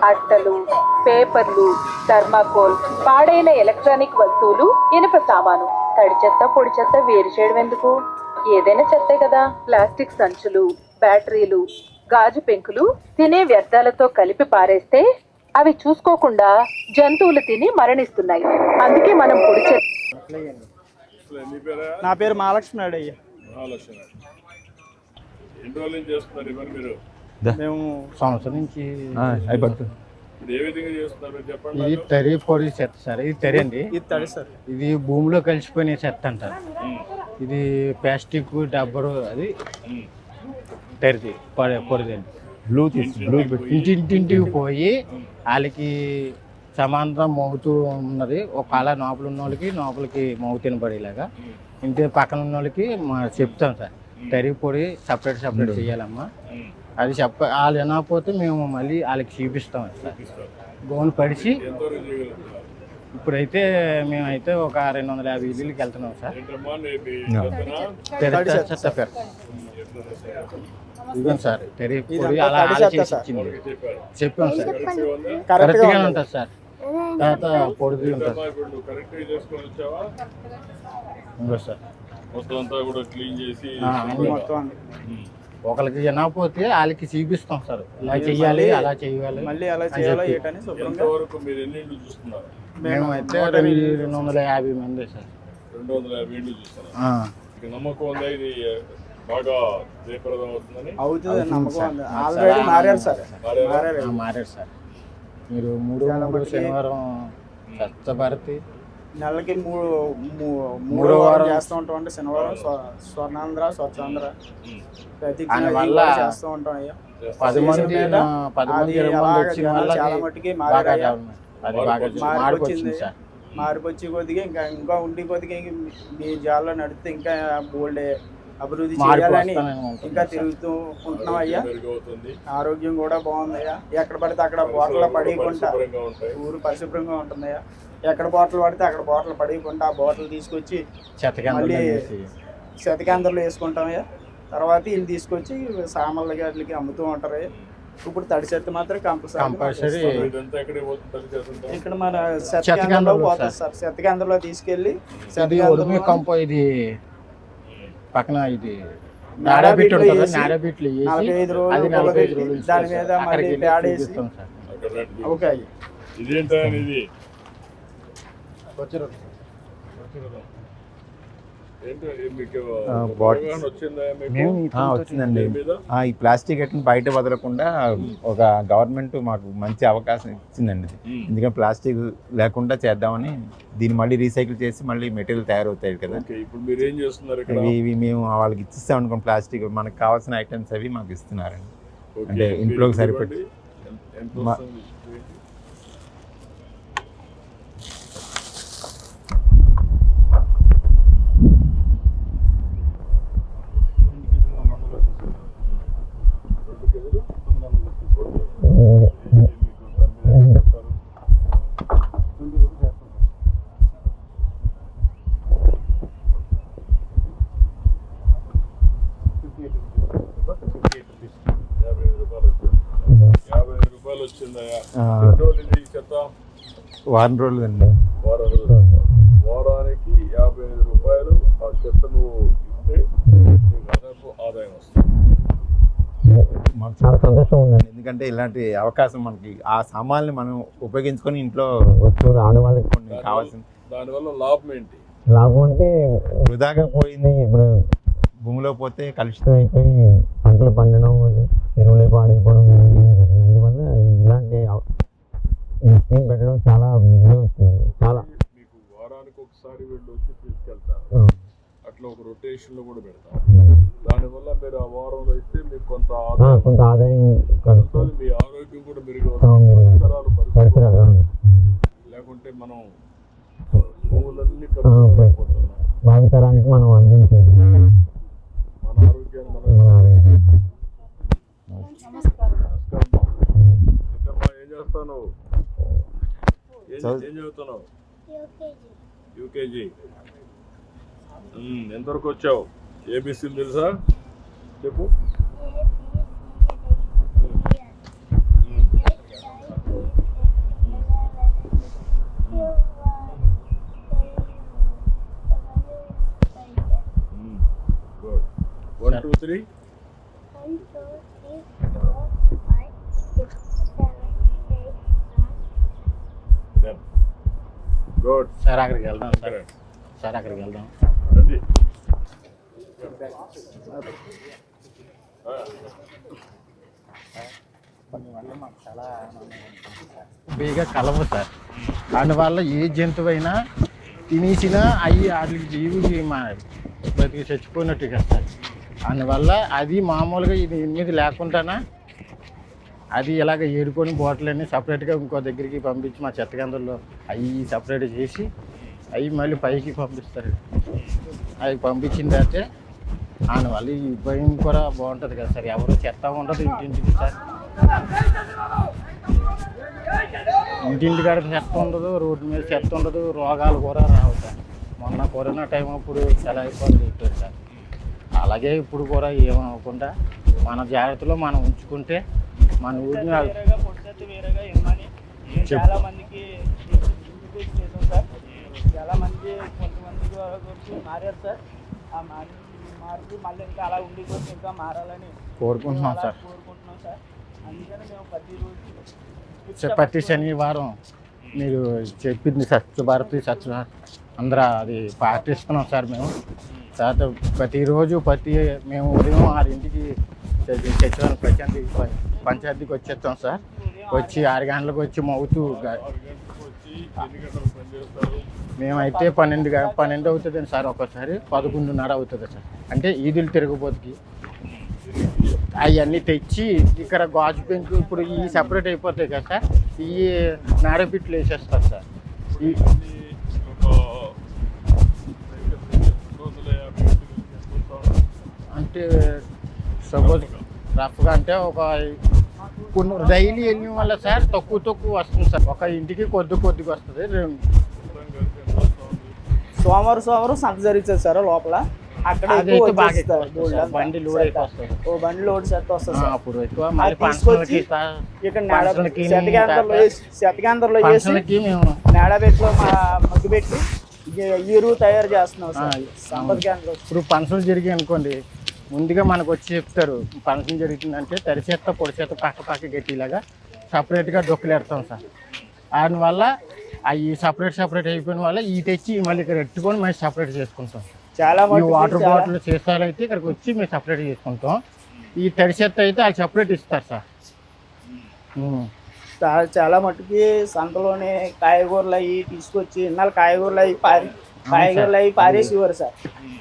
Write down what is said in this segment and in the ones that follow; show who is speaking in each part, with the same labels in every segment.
Speaker 1: అట్టలు, పేపర్లు, థర్మాకోల్, పాడైన ఎలక్ట్రానిక్ వస్తువులు, ఇనుప సామాను. తడి చెత్త పొడి చెత్త వేరు చేయడం ఎందుకు? ఏదైనా చెత్తే కదా. ప్లాస్టిక్ సంచులు, బ్యాటరీలు, గాజు పెంకులు తినే వ్యర్థాలతో కలిపి పారేస్తే అవి చూసుకోకుండా జంతువులు తిని మరణిస్తున్నాయి. అందుకే మనం పొడి చెత్త.
Speaker 2: నా పేరు మహాలక్ష్మి అయ్యా. మేము
Speaker 3: సంవత్సరం నుంచి అయిపోతుంది. ఇది తరి పొడి చెత్త సార్. ఇది తరి అండి.
Speaker 2: ఇది తడి సార్.
Speaker 3: ఇది భూమిలో కలిసిపోయిన చెత్త అంటారు. ఇది ప్లాస్టిక్ డబ్బరు అది తరిది పొడిదండి. ఇంటింటింటికి పోయి వాళ్ళకి సమాంతరం మోగుతూ ఉన్నది. ఒక కాల నోపలు ఉన్న వాళ్ళకి నోపలకి మోగు తినబడేలాగా ఇంటి పక్కన ఉన్న వాళ్ళకి చెప్తాం సార్. తరి పొడి సపరేట్ చేయాలమ్మా. అది వాళ్ళు వినకపోతే మేము మళ్ళీ వాళ్ళకి చూపిస్తాం సార్. గోను పడిచి ఇప్పుడైతే మేమైతే ఒక 250 ఇల్లుకి వెళ్తున్నాం సార్. ఇదిగోండి సార్. తెరి పొడి అలా చేసి ఇచ్చింది చెప్పాం సార్. కరెక్ట్గానే ఉంటుంది సార్. తర్వాత పొడి ఉంటుంది సార్. ఒకరికి వినకపోతే వాళ్ళకి చూపిస్తాం సార్. ఇలా చెయ్యాలి అలా చెయ్యాలి
Speaker 2: మళ్ళీ అలా చేయాలి.
Speaker 3: మేమైతే 250 మంది సార్.
Speaker 4: 250 ఏళ్ళు చూస్తున్నాం. నమ్మకం ఉందా ఇది బాగా జయప్రదం అవుతుందని?
Speaker 2: అవుతుంది, నమ్మకం ఉంది. ఆల్రెడీ మారారు సార్.
Speaker 3: మారారు సార్. మీరు 3 శనివారం స్వచ్ఛభారతి
Speaker 2: నెలకి మూడో వారం చేస్తూ ఉంటాం. అంటే శనివారం స్వర్ణాంధ్ర, స్వచ్ఛాంధ్ర చేస్తూ ఉంటాం అయ్యా.
Speaker 3: 10 మంది
Speaker 2: చాలా మట్టుకి మార్పు వచ్చి కొద్దిగా ఇంకా ఉండి కొద్దిగా మీ జాల్లో నడితే ఇంకా బోల్డ్ అభివృద్ధి చేయాలని ఇంకా తిరుగుతూ ఉంటున్నాం అయ్యా. ఆరోగ్యం కూడా బాగుందయ్యా. ఎక్కడ పడితే అక్కడ బాటలు పడేయకుండా ఊరు పరిశుభ్రంగా ఉంటుందయ్యా. ఎక్కడ బాటలు పడితే అక్కడ బాటలు పడేయకుండా ఆ బాటలు తీసుకొచ్చి మళ్ళీ శతకేంద్రంలో వేసుకుంటామయ్యా. తర్వాత వీళ్ళు తీసుకొచ్చి సామాన్ల గారికి అమ్ముతూ ఉంటారు. ఇప్పుడు తడి చెత్త మాత్రం కంపల్సరీ ఇక్కడ మన శతకేంద్రంలో పోతుంది సార్. శతకేంద్రంలో తీసుకెళ్ళి
Speaker 3: ఇది పక్కన ఇది 45 రోజులు
Speaker 2: దాని మీద మళ్ళీ ప్యాడ్ వేసి ఓకే.
Speaker 5: వచ్చిందండి. ఈ ప్లాస్టిక్ ఎట్లా బయట వదలకుండా ఒక గవర్నమెంట్ మాకు మంచి అవకాశం ఇచ్చిందండి. ఎందుకంటే ప్లాస్టిక్ లేకుండా చేద్దామని దీన్ని మళ్ళీ రీసైకిల్ చేసి మళ్ళీ మెటీరియల్ తయారవుతాయి కదా.
Speaker 4: ఇప్పుడు మీరు ఏం చేస్తున్నారు?
Speaker 5: ఇవి మేము వాళ్ళకి ఇచ్చిస్తాం అనుకోండి. ప్లాస్టిక్ మనకు కావాల్సిన ఐటమ్స్ అవి మాకు ఇస్తున్నారండి. అంటే ఇంట్లోకి సరిపడి వారం రోజులు అండి.
Speaker 4: వారానికి 55 రూపాయలు ఆ చెత్తను ఇస్తే ఆదాయం వస్తుంది.
Speaker 5: మాకు చాలా సంతోషం ఉందండి. ఎందుకంటే ఇలాంటి అవకాశం మనకి ఆ సామాన్ని మనం ఉపయోగించుకొని ఇంట్లో వస్తువులు ఆడవాళ్ళకి కొన్ని కావాల్సింది.
Speaker 4: దానివల్ల లాభం ఏంటి?
Speaker 5: లాభం అంటే వృధాగా పోయింది. ఇప్పుడు భూమిలో పోతే కలుషితం అయిపోయి పంటలు పండడం, ఎరువులు పాడైపోవడం అందువల్ల ఇలాంటి స్కీమ్ పెట్టడం చాలా వచ్చిందండి. చాలా
Speaker 4: మీకు వారానికి ఒకసారి వీళ్ళు వచ్చి తీసుకెళ్తారు. అట్లా ఒక రొటేషన్ లో కూడా పెడతారు. దానివల్ల మీరు ఆ వారంలో ఇస్తే మీకు కొంత
Speaker 5: ఆదాయం
Speaker 4: మీ ఆరోగ్యం కూడా మెరుగవుతుంది. లేకుంటే మనం భూములన్నీ అయిపోతున్నాం.
Speaker 5: భావితరానికి మనం అందించేది
Speaker 4: మన ఆరోగ్యాన్ని ఏం చేస్తాను? ఏం చదువుతున్నావు? యూకేజీ. ఎంతవరకు వచ్చావు? ఏబిసిలు తెలుసా? చెప్పు. 3
Speaker 6: 1, 2, 3, 4, 5, 6, 7, 8, 9.
Speaker 4: 10 గుడ్
Speaker 3: సార్ అక్కడికి వెళ్దాం సార్ అక్కడికి వెళ్దాం.
Speaker 4: రండి.
Speaker 3: బేగా కలవు సార్. దానివల్ల ఏ జంతువైనా తినేసినా అవి వాటికి జీవికి మా బతికి చచ్చిపోయినట్టు కదా సార్. అందువల్ల అది మామూలుగా ఇది మీద లేకుండానా అది ఇలాగ ఏరుకొని బాటిల్ అన్నీ సపరేట్గా ఇంకో దగ్గరికి పంపించి మా చెత్త కేంద్రంలో అవి సపరేట్ చేసి అవి మళ్ళీ పైకి పంపిస్తారు. అవి పంపించిన తర్వాత దానివల్ల ఈ భయం కూడా బాగుంటుంది కదా సార్. ఎవరు చెత్త ఉండదు ఇంటింటికి సార్. ఇంటింటికాడ చెత్త ఉండదు, రోడ్డు మీద చెత్త ఉండదు, రోగాలు కూడా రావు సార్. మొన్న కరోనా టైం అప్పుడు చాలా ఇబ్బంది పెట్టారు సార్. అలాగే ఇప్పుడు కూడా ఏమవకుండా మన జాగ్రత్తలో మనం ఉంచుకుంటే మన ఊరిని
Speaker 2: చాలా మందికి చేసాం సార్. చాలా మంది కొంతమందికి వరకు మారారు సార్. ఆ మార్పు మళ్ళీ ఇంకా అలా ఉండిపోతే ఇంకా మారాలని
Speaker 3: కోరుకుంటున్నాం సార్.
Speaker 2: అందుకని మేము ప్రతిరోజు
Speaker 3: ప్రతి శనివారం మీరు చెప్పింది స్వచ్ఛ భారత్ అందరూ అది పాటిస్తున్నాం సార్. మేము తర్వాత ప్రతిరోజు మేము ఉదయం 6ంటికి సచివాలయం పంచాయతీకి వచ్చేస్తాం సార్. వచ్చి 6 గంటలకు వచ్చి మౌతూ మేమైతే 12 అవుతుందండి సార్. ఒక్కోసారి 11:30 అవుతుంది సార్. అంటే ఈదులు తిరగబోతుకి అవన్నీ తెచ్చి ఇక్కడ గాజు పెంకు ఇప్పుడు ఈ సపరేట్ అయిపోతాయి కదా సార్. ఈ నాడపిట్లు వేసేస్తారు సార్. ఈ అంటే సపోజ్ రఫ్గా అంటే ఒక కొన్ని డైలీ వెళ్ళిన వల్ల సార్ తక్కువ వస్తుంది సార్. ఒక ఇంటికి కొద్దిగా వస్తుంది.
Speaker 2: సోమవారం సంత జరుగుతుంది సార్ లోపల. అక్కడ
Speaker 3: బండి లోడ్ అయిపోతుంది.
Speaker 2: బండి లోడ్ సెట్ వస్తుంది సార్.
Speaker 3: అప్పుడు ఎక్కువ
Speaker 2: ఇక్కడ శతకేంద్రంలో చేసి నేడబెట్లో మగ్గు పెట్టి ఎరువు తయారు చేస్తున్నాం సార్. సంపద కేంద్రం
Speaker 3: ఇప్పుడు పనసలు జరిగాయి అనుకోండి, ముందుగా మనకు వచ్చి చెప్తారు పనసం జరుగుతుందంటే తడి చెత్త పొడి చెత్త పక్క గట్టిలాగా సపరేట్గా డొక్కులు పెడతాం సార్. దానివల్ల అవి సపరేట్ అయిపోయిన వల్ల ఈ తెచ్చి మళ్ళీ ఇక్కడ పెట్టుకొని మేము సపరేట్ చేసుకుంటాం.
Speaker 2: చాలా
Speaker 3: ఈ వాటర్ బాటిల్ చేసాలు అయితే ఇక్కడికి వచ్చి మేము సపరేట్ చేసుకుంటాం. ఈ తడి చెత్త అయితే అది సపరేట్ ఇస్తారు సార్.
Speaker 2: చాలా మట్టుకి సంతలోనే కాయగూరలు అవి తీసుకొచ్చి ఇన్నాళ్ళు కాయగూరలు అవి పారేసేవారు సార్.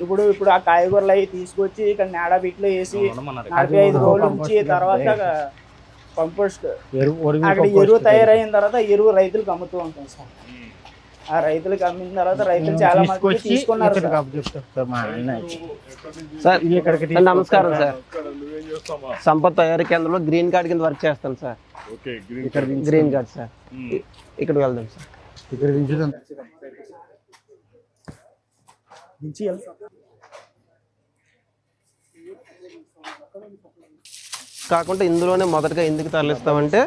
Speaker 2: ఇప్పుడు ఆ కాయగూరలు అవి తీసుకొచ్చి ఇక్కడ నేడబిట్లో వేసి 45 రోజుల నుంచి తర్వాత కంపోస్ట్ అక్కడ ఎరువు తయారైన తర్వాత ఎరువు రైతులకు అమ్ముతూ ఉంటాం సార్. ఆ రైతులకు అమ్మిన తర్వాత రైతులు చాలా మంది తీసుకున్నారు
Speaker 7: సార్. నమస్కారం సార్. సంపద తయారీ కేంద్రంలో గ్రీన్ కార్డ్ కింద వర్క్ చేస్తాను సార్. Green card sir. ఇక్కడికి వెళ్దాం సార్.
Speaker 3: ఇక్కడ దించుదాం.
Speaker 7: కాకుండా ఇందులోనే మొదటగా ఎందుకు తరలిస్తామంటే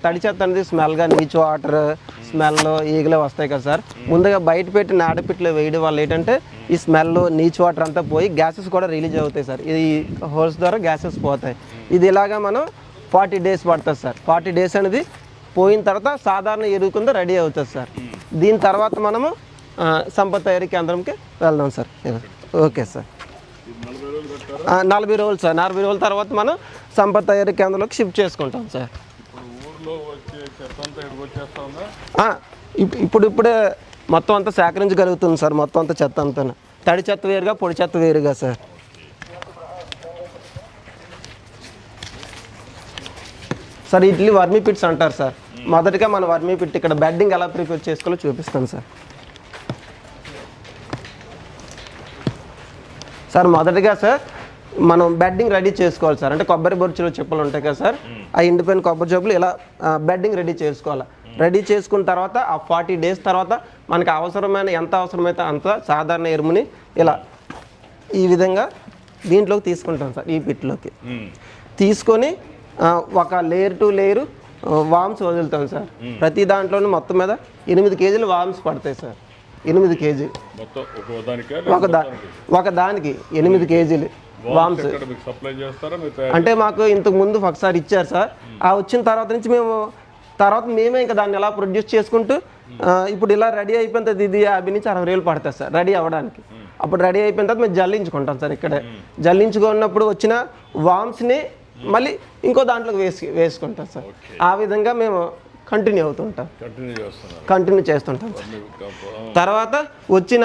Speaker 7: తడి చెత్త అనేది స్మెల్గా నీచు వాటర్ స్మెల్ ఈగలే వస్తాయి కదా సార్. ముందుగా బయట పెట్టి నాడపిట్లు వేయడం వల్ల ఏంటంటే ఈ స్మెల్ నీచు వాటర్ అంతా పోయి గ్యాసెస్ కూడా రిలీజ్ అవుతాయి సార్. ఇది హోల్స్ ద్వారా గ్యాసెస్ పోతాయి. ఇది ఇలాగా మనం 40 days పడుతుంది సార్. 40 days అనేది పోయిన తర్వాత సాధారణ ఎరువు కింద రెడీ అవుతుంది సార్. దీని తర్వాత మనము సంపద తయారీ కేంద్రంకి వెళ్దాం సార్. Okay sir. 40 రోజులు సార్. 40 రోజుల తర్వాత మనం సంపద తయారీ కేంద్రంలోకి షిఫ్ట్ చేసుకుంటాం సార్. ఇప్పుడే మొత్తం అంతా సేకరించగలుగుతుంది సార్. మొత్తం అంతా చెత్త అంతా తడి చెత్త వేరుగా పొడి చెత్త వేరుగా సార్. సార్ ఇడ్లీ వర్మీ పిట్స్ అంటారు సార్. మొదటిగా మన వర్మీ పిట్ ఇక్కడ బెడ్డింగ్ ఎలా ప్రిపేర్ చేసుకోవాలో చూపిస్తాను సార్. సార్ మొదటిగా సార్ మనం బెడ్డింగ్ రెడీ చేసుకోవాలి సార్. అంటే కొబ్బరి బొరుచులు చెప్పులు ఉంటాయి కదా సార్. ఆ ఎండిపోయిన కొబ్బరి చెప్పులు ఇలా బెడ్డింగ్ రెడీ చేసుకోవాలి. రెడీ చేసుకున్న తర్వాత ఆ 40 days తర్వాత మనకి ఎంత అవసరమైతే అంత సాధారణ ఎరువుని ఇలా ఈ విధంగా దీంట్లోకి తీసుకుంటాం సార్. ఈ పిట్లోకి తీసుకొని ఒక లేయర్ టు లేయర్ వామ్స్ వదులుతాం సార్. ప్రతి దాంట్లోనూ మొత్తం మీద 8 kg వామ్స్ పడతాయి సార్. 8 kg ఒకదానికి 8 kg వామ్స్
Speaker 4: సప్లై చేస్తారా?
Speaker 7: అంటే మాకు ఇంతకు ముందు ఒకసారి ఇచ్చారు సార్. ఆ వచ్చిన తర్వాత నుంచి మేమే ఇంకా దాన్ని ఎలా ప్రొడ్యూస్ చేసుకుంటూ ఇప్పుడు ఇలా రెడీ అయిపోయిన తర్వాత ఇది 50 నుంచి 60 వేలు పడుతుంది సార్ రెడీ అవ్వడానికి. అప్పుడు రెడీ అయిపోయిన తర్వాత మేము జల్లించుకుంటాం సార్. ఇక్కడే జల్లించుకున్నప్పుడు వచ్చిన వామ్స్ని మళ్ళీ ఇంకో దాంట్లోకి వేసుకుంటాం సార్. ఆ విధంగా మేము కంటిన్యూ చేస్తుంటాం సార్. తర్వాత వచ్చిన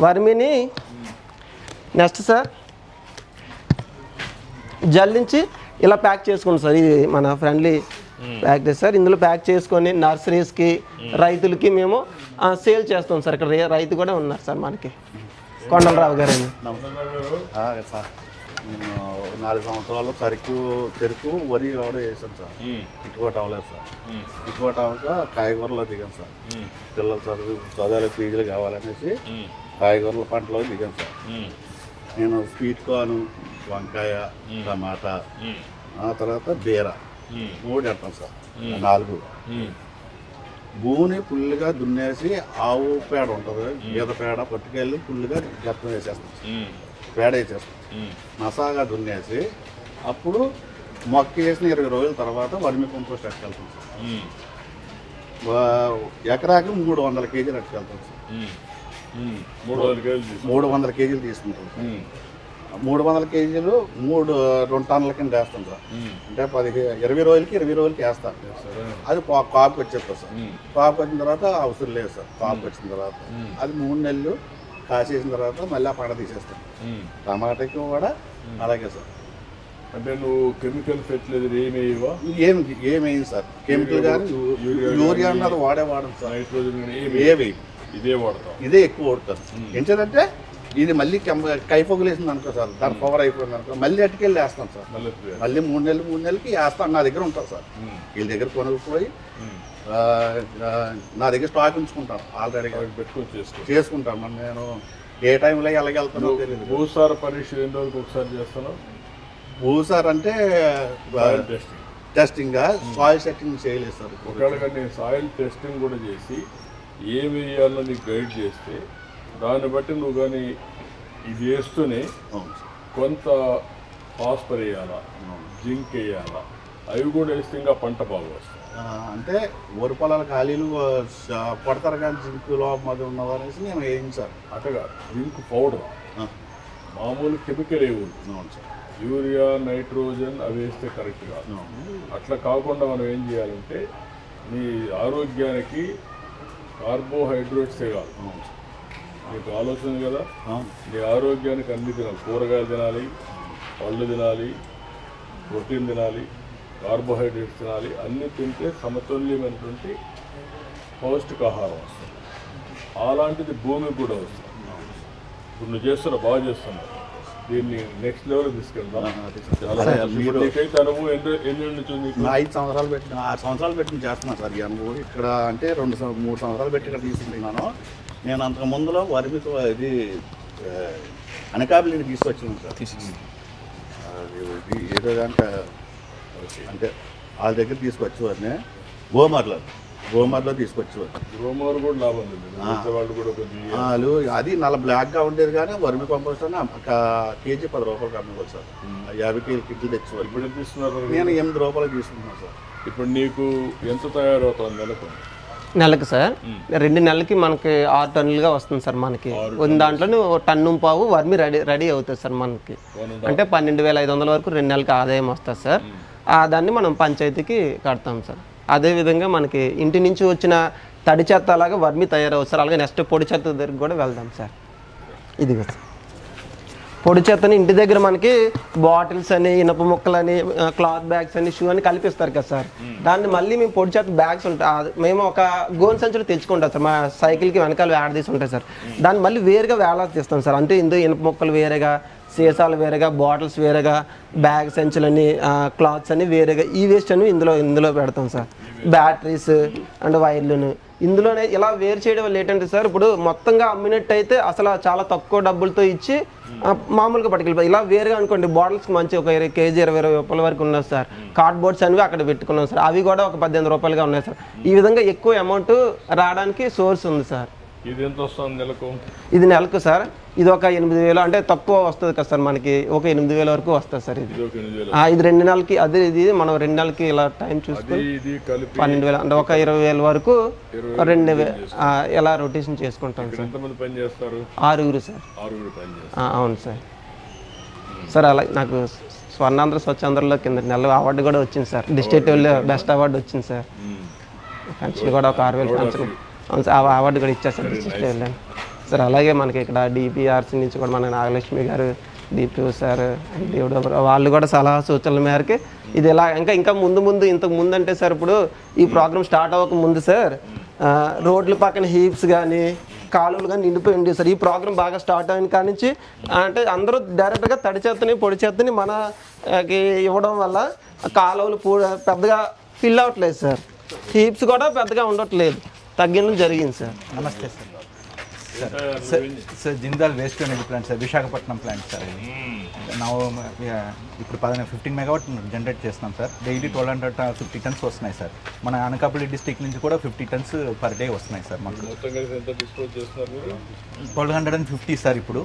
Speaker 7: వర్మిని నెక్స్ట్ సార్ జల్లించి ఇలా ప్యాక్ చేసుకుంటాం సార్. ఇది మన ఫ్రెండ్లీ ప్యాక్ సార్. ఇందులో ప్యాక్ చేసుకొని నర్సరీస్కి రైతులకి మేము సేల్ చేస్తాం సార్. ఇక్కడ రైతు కూడా ఉన్నారు సార్ మనకి, కొండలరావు గారు అని.
Speaker 8: సార్ నేను 4 సంవత్సరాలు చెరుకు వరి కూడా వేసాను సార్. ఇటుకోట అవ్వలేదు సార్. ఇటుకోట అవ్వక కాయగూరలో దిగాను సార్. పిల్లలు చదువులు పీజీలు కావాలనేసి కాయగూరల పంటలో దిగాను సార్. నేను స్వీట్ కార్న్, వంకాయ, టమాటా, ఆ తర్వాత బీర 3 పెట్టాను సార్. 4 భూమిని ఫుల్గా దున్నేసి ఆవు పేడ ఉంటుంది, గీత పేడ పట్టుకెళ్ళి ఫుల్గా గత్తం వేసేస్తాం, పేడ వేసేస్తాం. మసాగా దున్నేసి అప్పుడు మొక్క వేసిన 20 రోజుల తర్వాత వర్మి కంపోస్ట్ అట్టుకెళ్తాం సార్. ఎకరాకి 300 కేజీలు అట్టుకెళ్తాం సార్. 300 కేజీలు తీసుకుంటాం సార్. 300 కేజీలు 2 టన్నుల కింద వేస్తాం సార్. అంటే 20 రోజులకి వేస్తాం. అది కాపుకి వచ్చేస్తాం సార్. కాపుకి వచ్చిన తర్వాత అవసరం లేదు సార్. కాపుకి వచ్చిన తర్వాత అది 3 నెలలు కాసేసిన తర్వాత మళ్ళీ ఆ పంట తీసేస్తాం. టమాటాకి కూడా అలాగే సార్.
Speaker 4: అంటే నువ్వు కెమికల్ ఫెర్టిలైజర్
Speaker 8: ఏమేమి సార్? కెమికల్ కానీ యూరియా అన్నది వాడడం సార్.
Speaker 4: నైట్రోజన్ ఇదే
Speaker 8: ఎక్కువ వాడతారు. ఏంటంటే ఇది మళ్ళీ కైపొగలేసింది అనుకో సార్, దాని పవర్ అయిపోయింది అనుకో మళ్ళీ అట్టుకెళ్ళి వేస్తాం సార్. మళ్ళీ 3 నెలలకి వేస్తాం. నా దగ్గర ఉంటుంది సార్. వీళ్ళ దగ్గర కొనుక్కుపోయి నా దగ్గర స్టాక్ ఉంచుకుంటాను. ఆల్రెడీ చేసుకుంటాను. మరి నేను ఏ టైంలో ఎలాగెళ్తానో తెలియదు.
Speaker 4: భూసార పరీక్ష ఎన్ని రోజులకు ఒకసారి చేస్తాను?
Speaker 8: భూసార్ అంటే టెస్టింగ్, సాయిల్ సెట్టింగ్ చేయలేదు సార్.
Speaker 4: ఒకవేళ నేను సాయిల్ టెస్టింగ్ కూడా చేసి ఏమి వేయాలో నీకు గైడ్ చేస్తే దాన్ని బట్టి నువ్వు కానీ ఇది వేస్తూనే కొంత ఫాస్ఫర్ వేయాలా, జింక్ వేయాలా, అవి కూడా వేస్తే ఇంకా పంట బాగా వస్తుంది.
Speaker 8: అంటే వరి పొలాల ఖాళీలు కొడతారు కానీ జింక్ లోపం అది ఉన్నదనేసి నేను వేయించాను సార్.
Speaker 4: అట్టగా జింక్ పౌడర్ మామూలు కెమికల్ వేయకూడదు సార్. యూరియా, నైట్రోజన్ అవి వేస్తే కరెక్ట్ కాదు. అట్లా కాకుండా మనం ఏం చేయాలంటే నీ ఆరోగ్యానికి కార్బోహైడ్రేట్సే కాదు, నీకు ఆలోచన కదా, నీ ఆరోగ్యానికి అన్ని తినాలి. కూరగాయలు తినాలి, పళ్ళు తినాలి, ప్రోటీన్ తినాలి, కార్బోహైడ్రేట్స్ తినాలి. అన్నీ తింటే సమతుల్యమైనటువంటి పౌష్టికాహారం వస్తుంది. అలాంటిది భూమికి కూడా వస్తుంది. ఇప్పుడు నువ్వు చేస్తున్నావు, బాగా చేస్తున్నావు. దీన్ని నెక్స్ట్ లెవెల్ తీసుకెళ్తాం. నీకైతే అనుభవం ఎన్ని నుంచి?
Speaker 8: 5 సంవత్సరాలు పెట్టిన 6 సంవత్సరాలు పెట్టిన చేస్తున్నాను సార్. ఈ అనుభవం ఇక్కడ అంటే 3 సంవత్సరాలు పెట్టి ఇక్కడ తీసుకుంటున్నాను. నేను అంతకు ముందులో వర్మితో ఇది అనకాపల్లిని తీసుకొచ్చినాను సార్. ఏదో దాంట్లో అంటే వాళ్ళ దగ్గర తీసుకొచ్చేవారిని గోమార్లో తీసుకొచ్చేవారు.
Speaker 4: గోమార్ కూడా లాభం
Speaker 8: వాళ్ళు అది నల్ల బ్లాక్గా ఉండేది కానీ వర్మి కంపోస్ట్ అని కేజీ 10 రూపాయలు అమ్ముకోవాలి సార్. 50 కేజీ కిట్లు తెచ్చేవారు.
Speaker 4: ఇప్పుడు తీసుకున్నారు.
Speaker 8: నేను 8 రూపాయలు తీసుకుంటున్నాను సార్.
Speaker 4: ఇప్పుడు నీకు ఎంత తయారవుతుంది
Speaker 7: నెలకు సార్? 2 నెలలకి మనకి 6 టన్నులుగా వస్తుంది సార్. మనకి దాంట్లోనే 1.5 టన్ను వర్మి రెడీ అవుతుంది సార్. మనకి అంటే 12,500 వరకు 2 నెలలకి ఆదాయం వస్తుంది సార్. దాన్ని మనం పంచాయతీకి కడతాం సార్. అదేవిధంగా మనకి ఇంటి నుంచి వచ్చిన తడి చెత్త అలాగే వర్మి తయారవుతుంది సార్. అలాగే నెక్స్ట్ పొడి చెత్త దగ్గరికి కూడా వెళ్దాం సార్. ఇదిగో సార్ పొడి చెత్తని ఇంటి దగ్గర మనకి బాటిల్స్ అని, ఇనప ముక్కలని, క్లాత్ బ్యాగ్స్ అని, షూ అని కలిపిస్తారు కదా సార్. దాన్ని మళ్ళీ మేము పొడి చెత్త బ్యాగ్స్ ఉంటాయి, మేము ఒక గోన్ సంచులు తెచ్చుకుంటాం సార్. మా సైకిల్కి వెనకాల వేలాడదీసి ఉంటాయి సార్. దాన్ని మళ్ళీ వేరుగా వేలాడదీస్తాం సార్. అంటే ఇందులో ఇనప ముక్కలు వేరేగా, సీసాలు వేరేగా, బాటిల్స్ వేరేగా, బ్యాగ్ సంచులని, క్లాత్స్ అని వేరేగా, ఈ వేస్ట్ అని ఇందులో పెడతాం సార్. బ్యాటరీస్ అండ్ వైర్లను ఇందులోనే ఇలా వేరు చేయడం వల్ల ఏంటంటే సార్, ఇప్పుడు మొత్తంగా అమ్మినట్టు అయితే అసలు చాలా తక్కువ డబ్బులతో ఇచ్చి మామూలుగా పట్టుకెళ్ళిపోయి, ఇలా వేరుగా అనుకోండి బాటిల్స్కి మంచి ఒక 20 కేజీ 20 రూపాయల వరకు ఉన్నాయి సార్. కార్డ్బోర్డ్స్ అనేవి అక్కడ పెట్టుకున్నాం సార్. అవి కూడా ఒక 18 రూపాయలుగా ఉన్నాయి సార్. ఈ విధంగా ఎక్కువ అమౌంట్ రావడానికి సోర్స్ ఉంది సార్.
Speaker 4: ఇది ఎంత వస్తుంది నెలకు?
Speaker 7: ఇది నెలకు సార్ ఇది ఒక 8,000 అంటే తక్కువ వస్తుంది కదా సార్, మనకి ఒక 8,000 వరకు వస్తుంది సార్ ఇది. ఇది 2 నెలలకి, అదే ఇది మనం 2 నెలలకి ఇలా టైం చూసుకొని 12,000 అంటే ఒక 20,000 వరకు 2,000 ఇలా రొటేషన్ చేసుకుంటాం సార్.
Speaker 4: ఎంతమంది పని చేస్తారు?
Speaker 7: 6 సార్.
Speaker 4: 6 పని చేస్తారు.
Speaker 7: అవును సార్. సార్ అలా నాకు స్వర్ణాంధ్ర స్వచ్ఛాంధ్రలో కింద నెల అవార్డు కూడా వచ్చింది సార్, డిస్ట్రిక్ట్ బెస్ట్ అవార్డు వచ్చింది సార్. పెన్షన్ కూడా ఒక 6,000 పెన్షన్, అవును సార్, ఆ అవార్డు కూడా ఇచ్చారు సార్ డిస్ట్రిక్ట్ లెవెల్లో సార్. అలాగే మనకి ఇక్కడ డిపిఆర్సీ నుంచి కూడా మన నాగలక్ష్మి గారు, డిపిఓ సార్, దేవుడు వాళ్ళు కూడా సలహా సూచనల మేరకు ఇది ఇలా ఇంకా ముందు ఇంతకు ముందు అంటే సార్ ఇప్పుడు ఈ ప్రోగ్రామ్ స్టార్ట్ అవ్వక ముందు సార్ రోడ్ల పక్కన హీప్స్ కానీ కాలువలు కానీ నిండిపోయి ఉండేవి సార్. ఈ ప్రోగ్రామ్ బాగా స్టార్ట్ అయిన కాడి నుంచి అంటే అందరూ డైరెక్ట్గా తడి చెత్తని పొడి చెత్తని మనకి ఇవ్వడం వల్ల కాలువలు పెద్దగా ఫిల్ అవ్వట్లేదు సార్, హీప్స్ కూడా పెద్దగా ఉండట్లేదు, తగ్గడం జరిగింది సార్.
Speaker 9: నమస్తే sir. Sir Jindal waste energy plant sir, Visakhapatnam plant sir. ఇప్పుడు 15 మెగావాట్ జనరేట్ చేస్తున్నాం సార్. డైలీ 1,250 టన్స్ వస్తున్నాయి సార్. మన అనకాపల్లి డిస్ట్రిక్ట్ నుంచి కూడా 50 టన్స్ పర్ డే వస్తున్నాయి సార్ మాకు. 1,250 సార్ ఇప్పుడు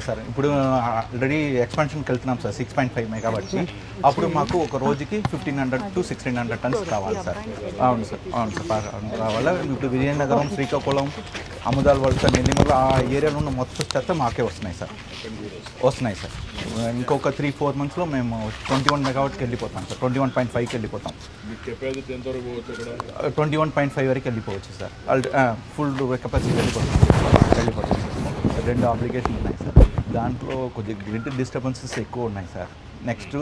Speaker 9: సార్. ఇప్పుడు ఆల్రెడీ ఎక్స్పాన్షన్కి వెళ్తున్నాం సార్ 6.5 మెగావాట్కి. అప్పుడు మాకు ఒక రోజుకి 1,500 to 1,600 టన్స్ కావాలి సార్. అవును సార్, అవును సార్ కావాలా. ఇప్పుడు విజయనగరం, శ్రీకాకుళం, అముదాల్ వలస, నెల్లిమల్ల ఆ ఏరియాలో ఉన్న మొత్తం చెత్త మాకే వస్తున్నాయి సార్. ఇంకొక 3-4 మంత్స్లో మేము 21 మెగావాట్కి వెళ్ళిపోతాం సార్. 21.5కి వెళ్ళిపోతాం. 21.5 వరకు వెళ్ళిపోవచ్చు సార్. ఫుల్ కెపాసిటీ వెళ్ళిపోతాం. 2 అప్లికేషన్లు ఉన్నాయి సార్. దాంట్లో కొద్దిగా గ్రిడ్ డిస్టర్బెన్సెస్ ఎక్కువ ఉన్నాయి సార్. నెక్స్ట్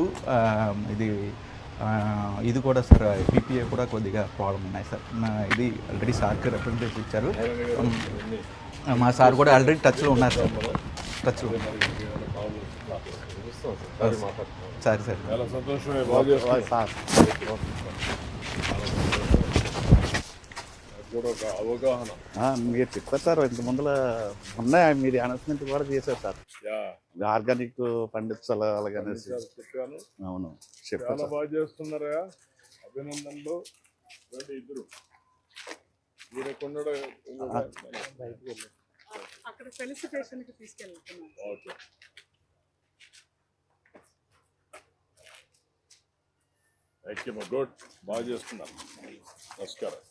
Speaker 9: ఇది కూడా సార్ పీపీఏ కూడా కొద్దిగా ప్రాబ్లం ఉన్నాయి సార్. ఇది ఆల్రెడీ సార్కి రిప్రజెంటేటివ్ ఇచ్చారు. మా సార్ కూడా ఆల్రెడీ టచ్లో ఉన్నారు సార్. టచ్లో సరే సార్.
Speaker 4: చాలా సంతోషమే, బాగా చేస్తున్నారు. అవగాహన
Speaker 8: మీరు చెప్పారు సార్. ఇంత ముందుల ఉన్నాయి మీరు అనౌన్స్మెంట్ కూడా చేశారు సార్. ఆర్గానిక్ పండించాలి అలాగనే
Speaker 4: చెప్పాను.
Speaker 8: అవును
Speaker 4: చాలా బాగా చేస్తున్నారా, అభినందనలు. ఇద్దరు
Speaker 1: అక్కడ ఫెలిసిటేషన్కి తీసుకెళ్తున్నాను.
Speaker 4: Okay, thank you. గుడ్, బాగా చేస్తున్నారు. నమస్కారం.